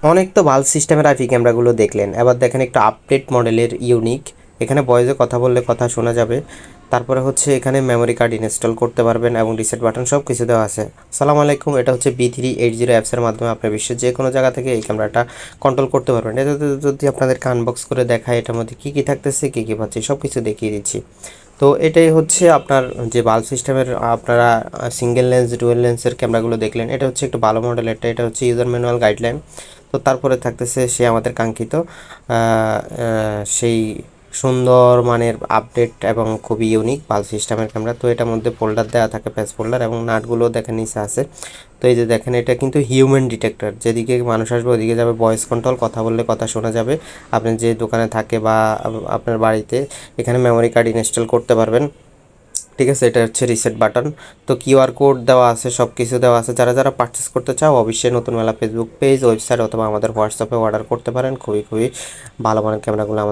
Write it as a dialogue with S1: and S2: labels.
S1: অনেক তো ভালো সিস্টেমের আইপি ক্যামেরাগুলো দেখলেন, এবার দেখেন একটু আপডেট মডেলের ইউনিক। এখানে ভয়েসে কথা বললে কথা শোনা যাবে। তারপরে হচ্ছে এখানে মেমোরি কার্ড ইনস্টল করতে পারবেন এবং রিসেট বাটন সব কিছু দেওয়া আছে। সালাম আলাইকুম, এটা হচ্ছে B380 অ্যাপসের মাধ্যমে আপনার বিশ্বের যে কোনো জায়গা থেকে এই ক্যামেরাটা কন্ট্রোল করতে পারবেন। এটা যদি আপনাদেরকে আনবক্স করে দেখায়, এটার মধ্যে কী কী থাকতেছে, কী কী পাচ্ছি সব কিছু দেখিয়ে দিচ্ছি। তো এটাই হচ্ছে আপনার যে বাল্ব সিস্টেমের আপনারা সিঙ্গেল লেন্স ডুয়েল লেন্সের ক্যামেরাগুলো দেখলেন, এটা হচ্ছে একটু ভালো মডেল। এটা হচ্ছে ইউজার ম্যানুয়াল গাইডলাইন। তো তারপরে থাকতেছে সে আমাদের কাঙ্ক্ষিত সেই সুন্দর মানের আপডেট এবং খুবই ইউনিক বাল্ব সিস্টেমের ক্যামেরা। তো এটার মধ্যে ফোল্ডার দেওয়া থাকে, প্যাচ ফোল্ডার, এবং নাটগুলো দেখেন নিচে আছে। তো এই যে দেখেন, এটা কিন্তু হিউম্যান ডিটেক্টর, যেদিকে মানুষ আসবে ওদিকে যাবে। ভয়েস কন্ট্রোল, কথা বললে কথা শোনা যাবে। আপনি যে দোকানে থাকে বা আপনার বাড়িতে, এখানে মেমোরি কার্ড ইনস্টল করতে পারবেন। ঠিক আছে, এটা হচ্ছে রিসেট বাটন। তো কিউআর কোড দেওয়া আছে, সব কিছু দেওয়া আছে। যারা যারা পারচেস করতে চাও অবশ্যই নতুন মেলা ফেসবুক পেজ, ওয়েবসাইট অথবা আমাদের হোয়াটসঅ্যাপে অর্ডার করতে পারেন। খুবই খুবই ভালো মানের ক্যামেরাগুলো আমাদের